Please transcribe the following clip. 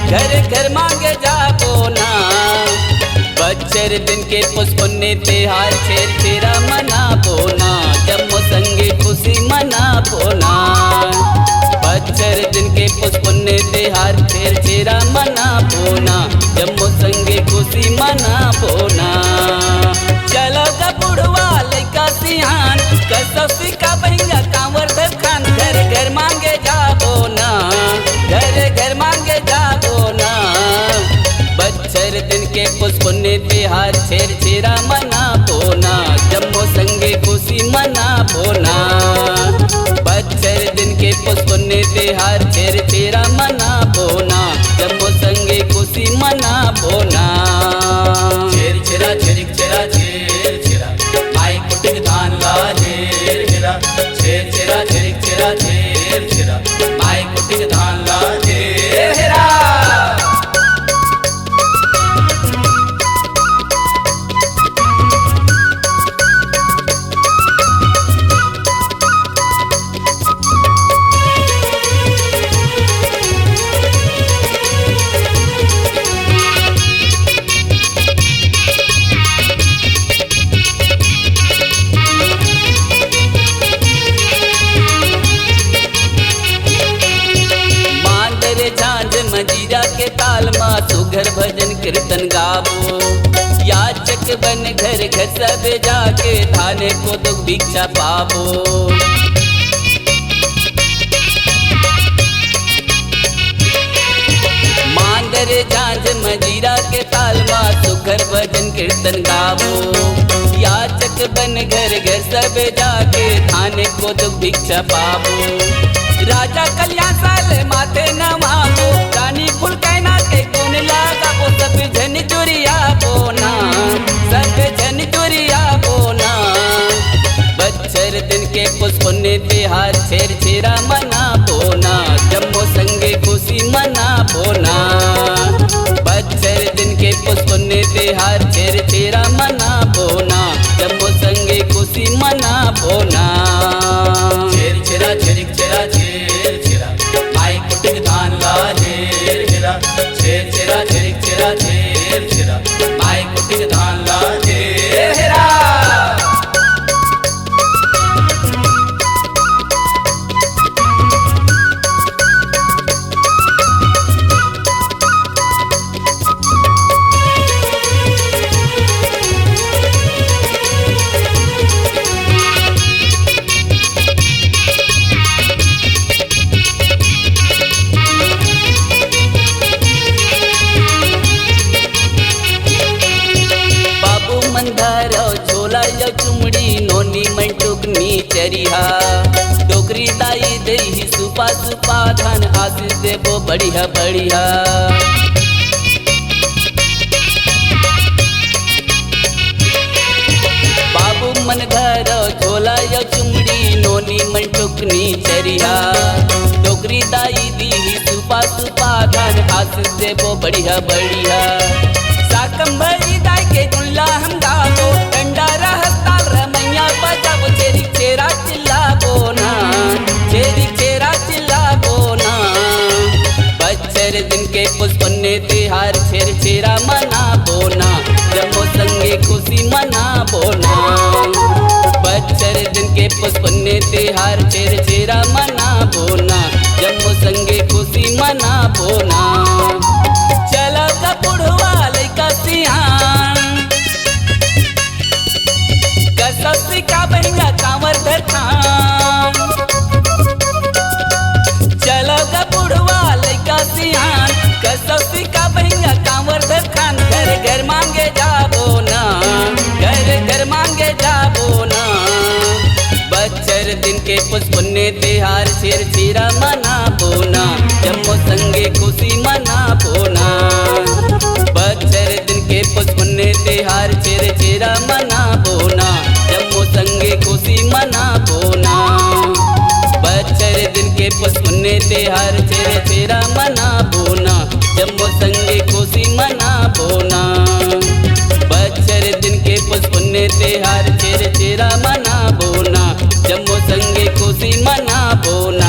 घर घर मांगे जाबो ना। बच्चर दिन के पुष्पुन्य त्योहार छेर छेरा मनाबो ना। जम्मो संगे खुशी मनाबो ना। बच्चर दिन के पुष्पुन्य त्योहार छेर छेरा मनाबो ना। जम्मो संगे खुशी मनाबो ना। चलो ग बुढ़वा लइका सियान कसौसी का बहिंगा कांवर धखान। घर घर मांगे जाबो ना। घर घर मांगे जाबो ना। बच्चर दिन के पुष्पुन्य त्योहार छेर छेरा मनाबो ना। जम्मो संगे खुशी मनाबो ना। बच्चर दिन के पुष्पुन्य त्योहार छेर छेरा मनाबो ना। जम्मो संगे खुशी मनाबो ना। छेर छेरा छेरिक छेरा छेर छेरा माई कुटिक धान ला छेर छेरा। छेर छेरा छेरिक छेरा छेर छेरा माई कुटिक धान ला छेर छेरा। मजीरा के ताल मा सुघर भजन कीर्तन गाबो। याचक बन घर घर सब जाके थाने को दुख भिक्षा पाबो। मांदर झांझ मजीरा के ताल मा सुघर भजन कीर्तन गाबो। याचक बन घर घर सब जाके थाने को दुख भिक्षा पाबो। राजा कल्याण साल माथे नवाबो। रानी फूल कहना के गुण लगाबो। सब जन जुरिया बोना। सब जन जुरिया बोना। बच्चर दिन के पुष्पुन्य त्योहार छेर छेरा मनाबो ना। जम्मो संगे खुशी मनाबो ना। बच्चर दिन के पुष्पुन्य त्योहार छेर छेरा मनाबो ना। जम्मो संगे खुशी मनाबो ना। छेर छेरा छेरिक छेरा छेर छेरा माई कुटिक धान ला छेर छेरा। छेर छेरा छेरिक छेरा छेर छेरा माई कुटिक धान ला छेर छेरा। झोला या चुमड़ी नोनी मंटुकनी चरिहा। डोकरी दाई दही सुपा सुपा धन आशीष देबो बढ़िया बढ़िया। बाबू मन घर झोला या चुमड़ी नोनी मंटुकनी चरिहा। डोकरी दाई दही सुपा सुपा धन आशीष देबो बढ़िया बढ़िया। साकम भरी दाई के गुल्ला हम गाबो। डंडा रहता रमैया बजाबो। छेरी छेरा चिल्लाबो ना। छेरी छेरा चिल्लाबो ना। बच्चर दिन के पुष्पुन्य त्योहार छेर छेरा मनाबो ना। जम्मो संगे खुशी मनाबो ना। बच्चर दिन के पुष्पुन्य त्योहार छेर छेरा मनाबो ना। जम्मो संगे खुशी मनाबो ना। चलो ग बुढ़वा लइका सियान कसौसी का बहिंगा कांवर धखान। चलो ग बुढ़वा लइका सियान कसौसी का बहिंगा कांवर धखान। घर घर मांगे जाबो ना। घर घर मांगे जाबो ना। बच्चर दिन के पुष्पुन्य त्योहार छेर छेरा मनाबो ना। जम्मो संगे खुशी मनाबो ना। बच्चर दिन के पुष्पुन्य त्योहार छेर छेरा मनाबो ना। जम्मो संगे खुशी मनाबो ना। बच्चर दिन के पुष्पुन्य त्योहार छेर छेरा मनाबो ना। जम्मो संगे खुशी मनाबो ना। बच्चर दिन के पुष्पुन्य त्योहार छेर छेरा मनाबो ना। जम्मो संगे खुशी मनाबो ना।